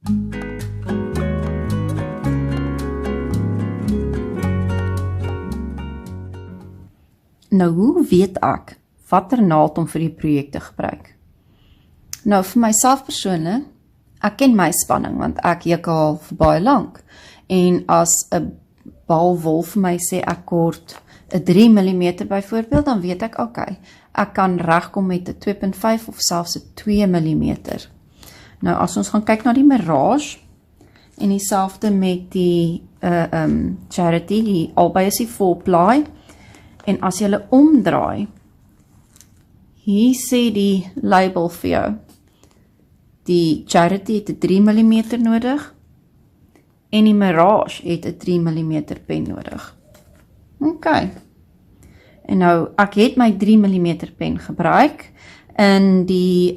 Nou, hoe weet ek watter naald om vir die projek te gebruik? Nou, vir myself persoonlik, ek ken my spanning, want ek juk al vir baie lank. En as 'n bal wol vir my sê ek kort 'n 3 mm byvoorbeeld, dan weet ek, okay, ek kan regkom met 'n 2.5 of selfs 'n 2 mm. Nou, as ons gaan kyk na die Mirage, en dieselfde met die Charity, die albei is die 4-ply, en as jy hulle omdraai, hier sê die label vir jou, die Charity het 'n 3 mm nodig, en die Mirage het 'n 3 mm pen nodig. Ok. En nou, ek het my 3 mm pen gebruik, in die,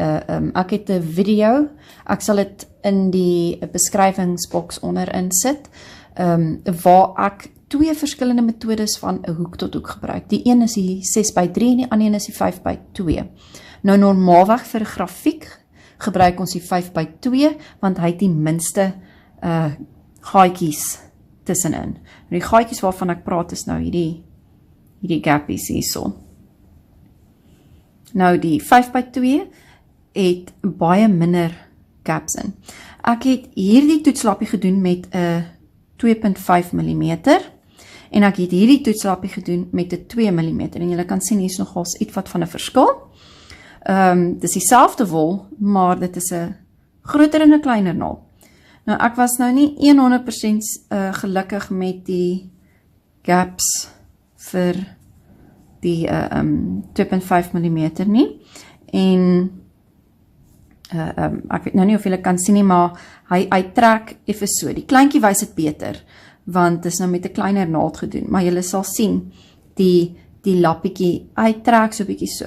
ek het 'n video, ek sal dit in die beskrywingsboks onderin sit, waar ek 2 verskillende metodes van 'n hoek tot hoek gebruik. Die een is die 6x3 en die ander een is die 5x2. Nou normaalweg vir 'n grafiek gebruik ons die 5x2, want hy het die minste gaatjies tussenin. Die gaatjies waarvan ek praat is nou hierdie gappies hierso. Nou die 5x2 het baie minder gaps in. Ek het hierdie toetslappie gedoen met 'n 2.5 mm en ek het hierdie toetslappie gedoen met 'n 2 mm en julle kan sien hier is nogals iets wat van 'n verskil. Dis dieselfde wol, maar dit is 'n groter en 'n kleiner naald. Nou ek was nou nie 100% gelukkig met die gaps vir die 2.5 mm nie, en ek weet nou nie of julle kan sien nie, maar hy trek effe so, die kleintjie wys dit beter, want dit is nou met 'n kleiner naald gedoen, maar julle sal sien, die lappietjie, hy trek so bietjie so,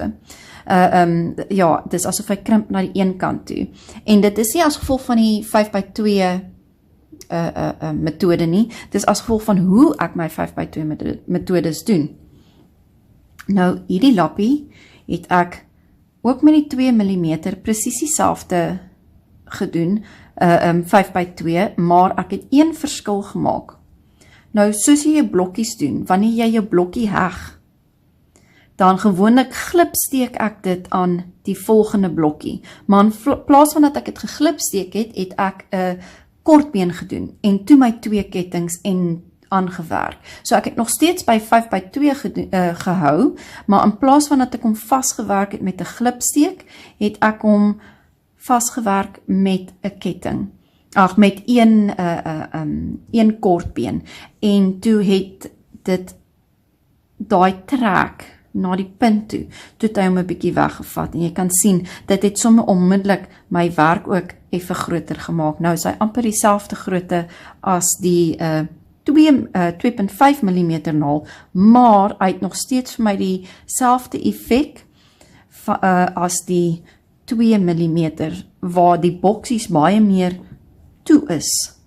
ja, dit is asof hy krimp na die een kant toe, en dit is nie as gevolg van die 5x2 metode nie, dit is as gevolg van hoe ek my 5x2 metodes doen. Nou, hierdie lappie het ek ook met die 2 mm presies dieselfde gedoen, 5x2, maar ek het een verskil gemaak. Nou, soos jy jou blokkies doen, wanneer jy jou blokkie heg, dan gewoonlik glipsteek ek dit aan die volgende blokkie. Maar in plaas van dat ek dit geglipsteek het, het ek 'n kortbeen gedoen, en toe my 2 kettings en aangewerk. So ek het nog steeds by 5x2 gehou, maar in plaas van dat ek hom vastgewerk het met 'n glipsteek, het ek hom vastgewerk met 'n ketting. Met een kortbeen. En toe het dit daai trek na die punt toe, toe het hy hom 'n bietjie weggevat, en jy kan sien, dit het sommer onmiddellik my werk ook effe groter gemaak. Nou is hy amper dieselfde grootte as die 2.5 mm naald, maar hy het nog steeds vir my dieselfde effek as die 2 mm, waar die boksies baie meer toe is.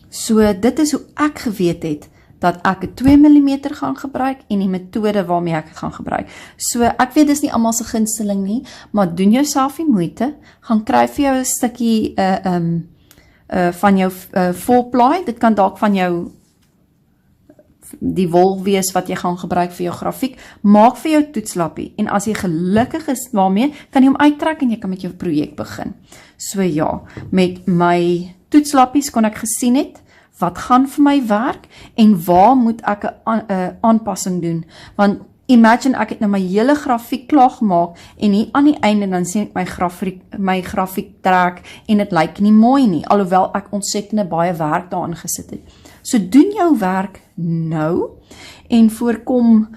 So dit is hoe ek geweet het, dat ek 'n 2 mm gaan gebruik, en die metode waarmee ek het gaan gebruik. So ek weet dis nie almal se gunsteling nie, maar doen jouself die moeite, gaan kry vir jou 'n stukkie van jou 4-ply, dit kan dalk van jou die wol wees wat jy gaan gebruik vir jou grafiek, maak vir jou toetslappie, en as jy gelukkig is daarmee, kan jy hom uittrek en jy kan met jou projek begin. So ja, met my toetslappies kon ek gesien het, wat gaan vir my werk, en waar moet ek 'n aanpassing doen, want imagine ek het nou my hele grafiek klaar gemaak, en hier aan die einde dan sien ek my grafiek trek, en dit lyk nie mooi nie, alhoewel ek ontsettende baie werk daarin gesit het. So doen jou werk nou, en voorkom,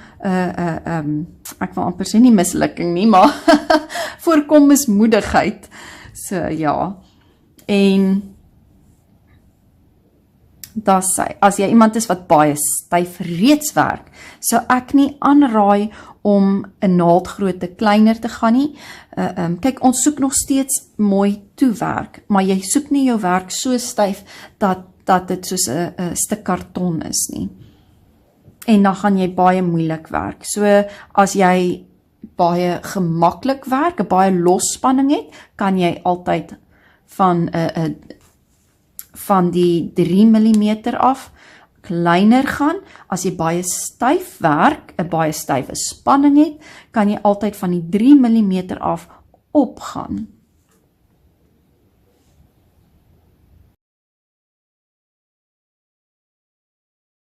ek wil amper sê nie mislukking nie, maar voorkom mismoedigheid. So ja, en dat sy, as jy iemand is wat baie styf reeds werk, sou ek nie aanraai om 'n naaldgrootte kleiner te gaan nie. Kyk, ons soek nog steeds mooi toewerk, maar jy soek nie jou werk so styf, dat dit soos 'n stuk karton is nie. En dan gaan jy baie moeilik werk. So, as jy baie gemaklik werk, 'n baie losspanning het, kan jy altyd van die 3 mm af kleiner gaan. As jy baie styf werk, 'n baie stywe spanning het, kan jy altyd van die 3 mm af opgaan.